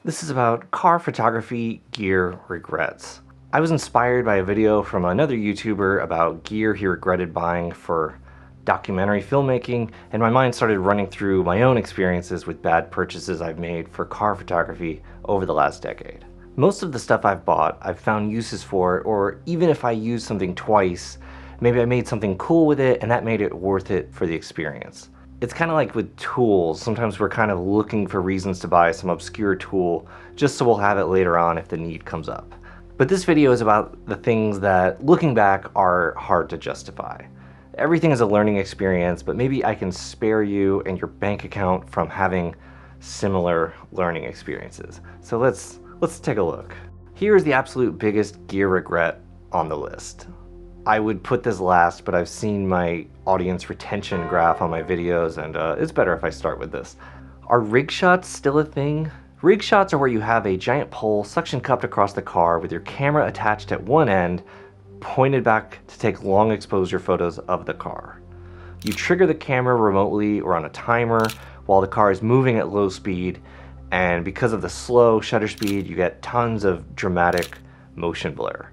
This is about car photography gear regrets. I was inspired by a video from another YouTuber about gear he regretted buying for documentary filmmaking, and my mind started running through my own experiences with bad purchases I've made for car photography over the last decade. Most of the stuff I've bought, I've found uses for, or even if I used something twice, maybe I made something cool with it and that made it worth it for the experience. It's kind of like with tools. Sometimes we're kind of looking for reasons to buy some obscure tool just so we'll have it later on if the need comes up. But this video is about the things that, looking back, are hard to justify. Everything is a learning experience, but maybe I can spare you and your bank account from having similar learning experiences. So let's take a look. Here is the absolute biggest gear regret on the list. I would put this last, but I've seen my audience retention graph on my videos, and it's better if I start with this. Are rig shots still a thing? Rig shots are where you have a giant pole suction cupped across the car with your camera attached at one end, pointed back to take long exposure photos of the car. You trigger the camera remotely or on a timer while the car is moving at low speed, and because of the slow shutter speed, you get tons of dramatic motion blur.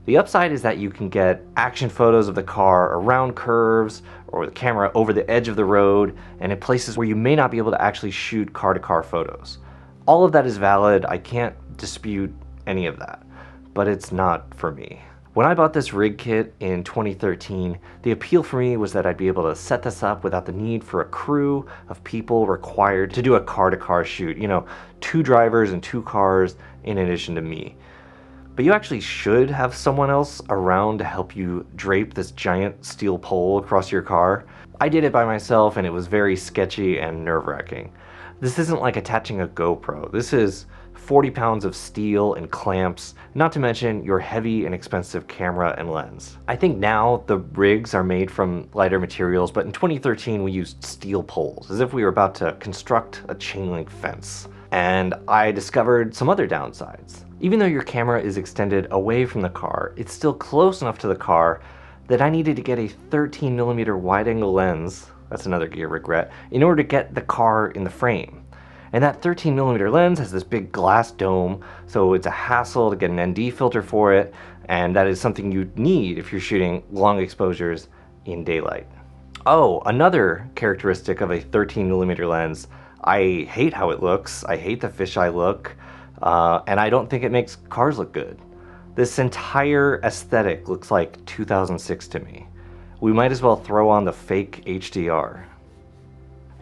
The upside is that you can get action photos of the car around curves or the camera over the edge of the road and in places where you may not be able to actually shoot car-to-car photos. All of that is valid. I can't dispute any of that, but it's not for me. When I bought this rig kit in 2013, the appeal for me was that I'd be able to set this up without the need for a crew of people required to do a car-to-car shoot. You know, 2 drivers and 2 cars in addition to me. But you actually should have someone else around to help you drape this giant steel pole across your car. I did it by myself and it was very sketchy and nerve-wracking. This isn't like attaching a GoPro. This is 40 pounds of steel and clamps, not to mention your heavy and expensive camera and lens. I think now the rigs are made from lighter materials, but in 2013 we used steel poles, as if we were about to construct a chain link fence. And I discovered some other downsides. Even though your camera is extended away from the car, it's still close enough to the car that I needed to get a 13mm wide-angle lens, that's another gear regret, in order to get the car in the frame. And that 13mm lens has this big glass dome, so it's a hassle to get an ND filter for it, and that is something you need if you're shooting long exposures in daylight. Oh, another characteristic of a 13mm lens, I hate how it looks, I hate the fisheye look, and I don't think it makes cars look good. This entire aesthetic looks like 2006 to me. We might as well throw on the fake HDR.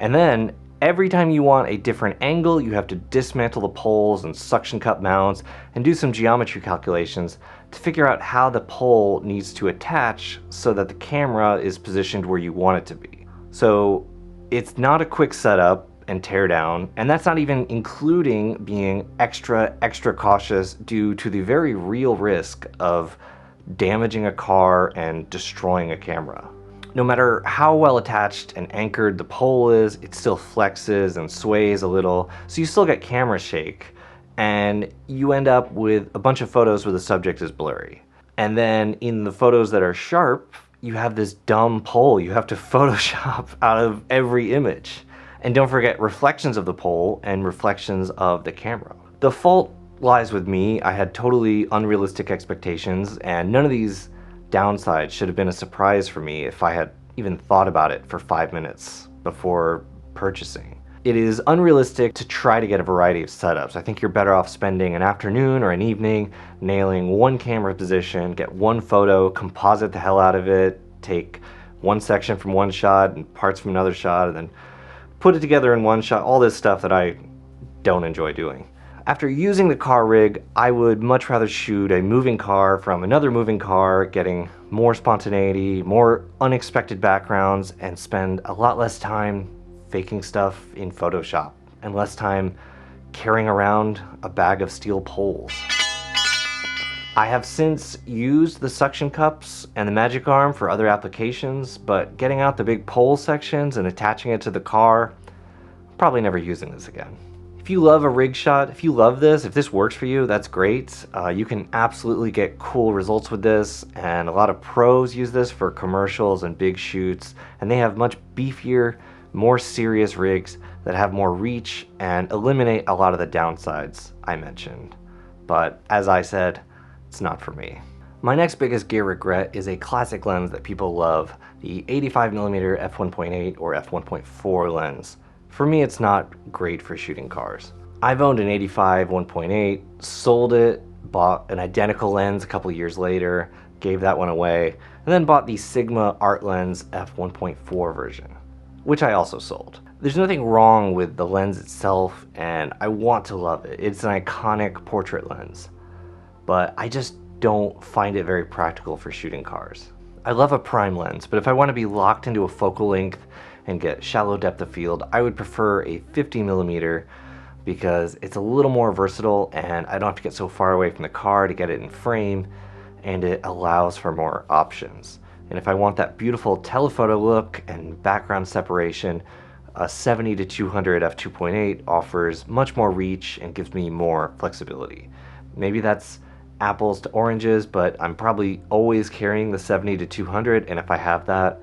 And then, every time you want a different angle, you have to dismantle the poles and suction cup mounts and do some geometry calculations to figure out how the pole needs to attach so that the camera is positioned where you want it to be. So it's not a quick setup and tear down, and that's not even including being extra cautious due to the very real risk of damaging a car and destroying a camera. No matter how well attached and anchored the pole is, it still flexes and sways a little, so you still get camera shake, and you end up with a bunch of photos where the subject is blurry. And then in the photos that are sharp, you have this dumb pole you have to Photoshop out of every image. And don't forget reflections of the pole and reflections of the camera. The fault lies with me. I had totally unrealistic expectations, and none of these downsides should have been a surprise for me if I had even thought about it for 5 minutes before purchasing. It is unrealistic to try to get a variety of setups. I think you're better off spending an afternoon or an evening nailing one camera position, get one photo, composite the hell out of it, take one section from one shot and parts from another shot, and then put it together in one shot, all this stuff that I don't enjoy doing. After using the car rig, I would much rather shoot a moving car from another moving car, getting more spontaneity, more unexpected backgrounds, and spend a lot less time faking stuff in Photoshop, and less time carrying around a bag of steel poles. I have since used the suction cups and the magic arm for other applications, but getting out the big pole sections and attaching it to the car, probably never using this again. If you love a rig shot, if you love this, if this works for you, that's great. You can absolutely get cool results with this, and a lot of pros use this for commercials and big shoots, and they have much beefier, more serious rigs that have more reach and eliminate a lot of the downsides I mentioned. But as I said, it's not for me. My next biggest gear regret is a classic lens that people love, the 85mm f1.8 or f1.4 lens. For me, it's not great for shooting cars. I've owned an 85 1.8, sold it, bought an identical lens a couple years later, gave that one away, and then bought the Sigma Art Lens f1.4 version, which I also sold. There's nothing wrong with the lens itself, and I want to love it. It's an iconic portrait lens, but I just don't find it very practical for shooting cars. I love a prime lens, but if I want to be locked into a focal length and get shallow depth of field, I would prefer a 50mm because it's a little more versatile and I don't have to get so far away from the car to get it in frame, and it allows for more options. And if I want that beautiful telephoto look and background separation, a 70-200 f2.8 offers much more reach and gives me more flexibility. Maybe that's apples to oranges, but I'm probably always carrying the 70-200, and if I have that,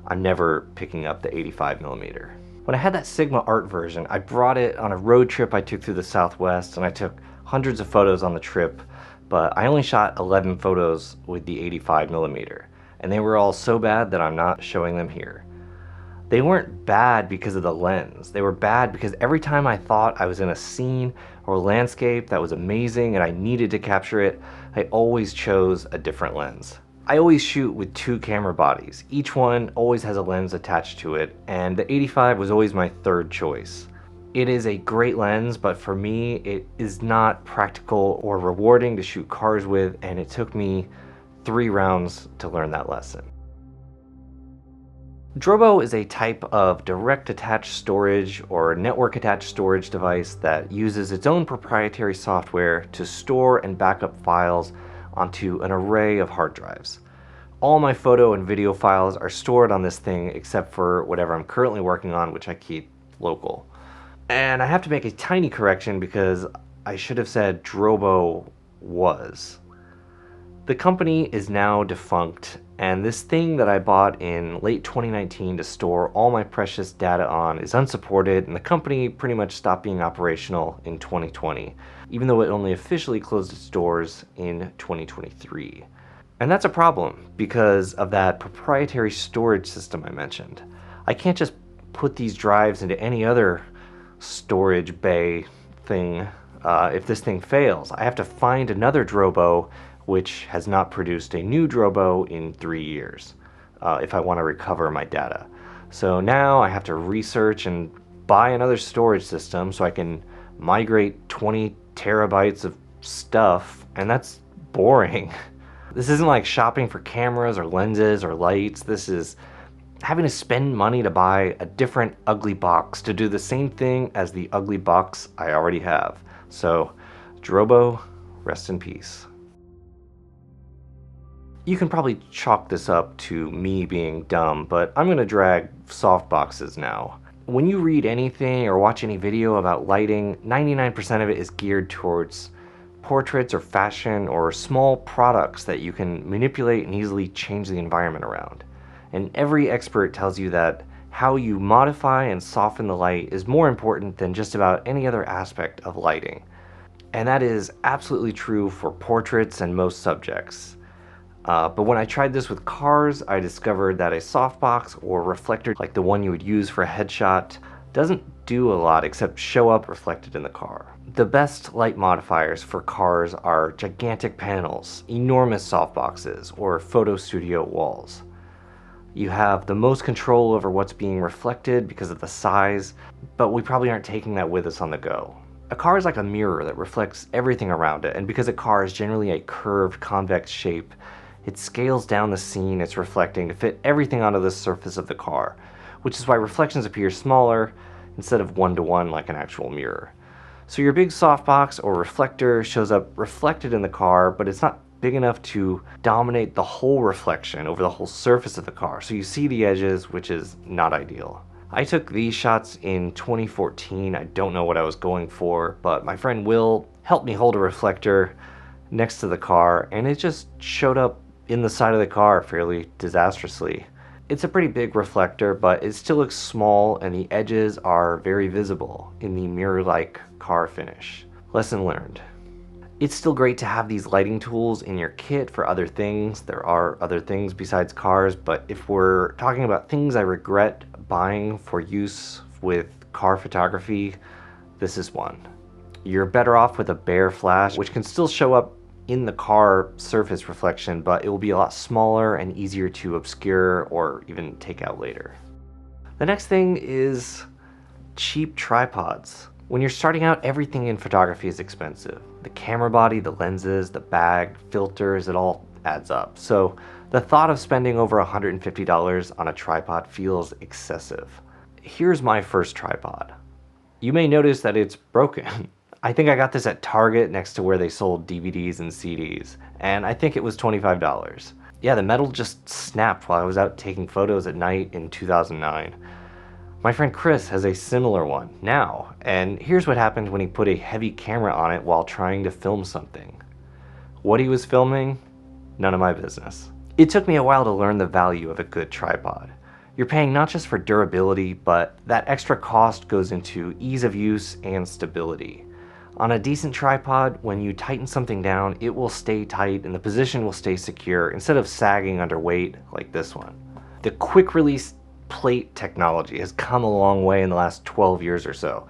I'm never picking up the 85mm. When I had that Sigma Art version, I brought it on a road trip I took through the Southwest, and I took hundreds of photos on the trip, but I only shot 11 photos with the 85mm, and they were all so bad that I'm not showing them here. They weren't bad because of the lens. They were bad because every time I thought I was in a scene or landscape that was amazing and I needed to capture it, I always chose a different lens. I always shoot with two camera bodies. Each one always has a lens attached to it, and the 85 was always my third choice. It is a great lens, but for me, it is not practical or rewarding to shoot cars with, and it took me 3 rounds to learn that lesson. Drobo is a type of direct attached storage or network attached storage device that uses its own proprietary software to store and back up files onto an array of hard drives. All my photo and video files are stored on this thing except for whatever I'm currently working on, which I keep local. And I have to make a tiny correction because I should have said Drobo was. The company is now defunct, and this thing that I bought in late 2019 to store all my precious data on is unsupported, and the company pretty much stopped being operational in 2020, even though it only officially closed its doors in 2023. And that's a problem because of that proprietary storage system I mentioned. I can't just put these drives into any other storage bay thing if this thing fails. I have to find another Drobo which has not produced a new Drobo in 3 years if I want to recover my data. So now I have to research and buy another storage system so I can migrate 20 terabytes of stuff, and that's boring. This isn't like shopping for cameras or lenses or lights. This is having to spend money to buy a different ugly box to do the same thing as the ugly box I already have. So, Drobo, rest in peace. You can probably chalk this up to me being dumb, but I'm gonna drag softboxes now. When you read anything or watch any video about lighting, 99% of it is geared towards portraits or fashion or small products that you can manipulate and easily change the environment around. And every expert tells you that how you modify and soften the light is more important than just about any other aspect of lighting. And that is absolutely true for portraits and most subjects. But when I tried this with cars, I discovered that a softbox or reflector like the one you would use for a headshot doesn't do a lot except show up reflected in the car. The best light modifiers for cars are gigantic panels, enormous softboxes, or photo studio walls. You have the most control over what's being reflected because of the size, but we probably aren't taking that with us on the go. A car is like a mirror that reflects everything around it, and because a car is generally a curved, convex shape, it scales down the scene it's reflecting to fit everything onto the surface of the car, which is why reflections appear smaller instead of one-to-one like an actual mirror. So your big softbox or reflector shows up reflected in the car, but it's not big enough to dominate the whole reflection over the whole surface of the car, so you see the edges, which is not ideal. I took these shots in 2014. I don't know what I was going for, but my friend Will helped me hold a reflector next to the car, and it just showed up in the side of the car fairly disastrously. It's a pretty big reflector, but it still looks small and the edges are very visible in the mirror-like car finish. Lesson learned. It's still great to have these lighting tools in your kit for other things. There are other things besides cars, but if we're talking about things I regret buying for use with car photography, this is one. You're better off with a bare flash, which can still show up in the car surface reflection, but it will be a lot smaller and easier to obscure or even take out later. The next thing is cheap tripods. When you're starting out, everything in photography is expensive. The camera body, the lenses, the bag, filters, it all adds up. So the thought of spending over $150 on a tripod feels excessive. Here's my first tripod. You may notice that it's broken. I think I got this at Target next to where they sold DVDs and CDs, and I think it was $25. Yeah, the metal just snapped while I was out taking photos at night in 2009. My friend Chris has a similar one now, and here's what happened when he put a heavy camera on it while trying to film something. What he was filming? None of my business. It took me a while to learn the value of a good tripod. You're paying not just for durability, but that extra cost goes into ease of use and stability. On a decent tripod, when you tighten something down, it will stay tight and the position will stay secure instead of sagging under weight like this one. The quick release plate technology has come a long way in the last 12 years or so,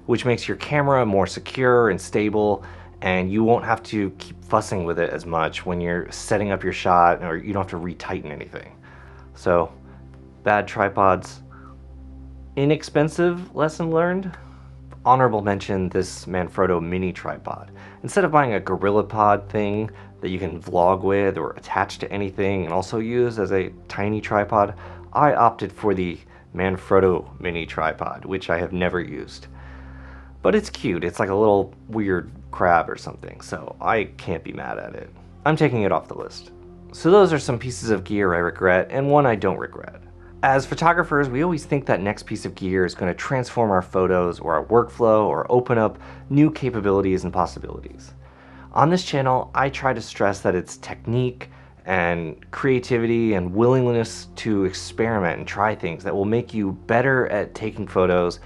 which makes your camera more secure and stable, and you won't have to keep fussing with it as much when you're setting up your shot, or you don't have to retighten anything. So, bad tripods. Inexpensive, lesson learned? Honorable mention this Manfrotto mini tripod. Instead of buying a GorillaPod thing that you can vlog with or attach to anything and also use as a tiny tripod, I opted for the Manfrotto mini tripod, which I have never used. But it's cute. It's like a little weird crab or something, so I can't be mad at it. I'm taking it off the list. So those are some pieces of gear I regret and one I don't regret. As photographers, we always think that next piece of gear is going to transform our photos or our workflow or open up new capabilities and possibilities. On this channel, I try to stress that it's technique and creativity and willingness to experiment and try things that will make you better at taking photos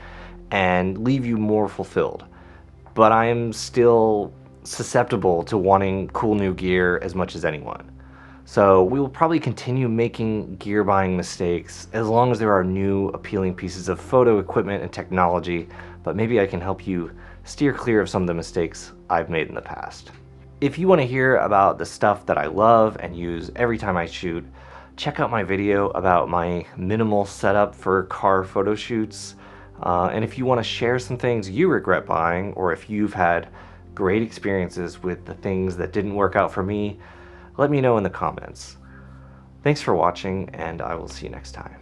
and leave you more fulfilled. But I am still susceptible to wanting cool new gear as much as anyone. So we will probably continue making gear buying mistakes as long as there are new appealing pieces of photo equipment and technology, but maybe I can help you steer clear of some of the mistakes I've made in the past. If you want to hear about the stuff that I love and use every time I shoot, check out my video about my minimal setup for car photo shoots. And if you want to share some things you regret buying, or if you've had great experiences with the things that didn't work out for me, let me know in the comments. Thanks for watching, and I will see you next time.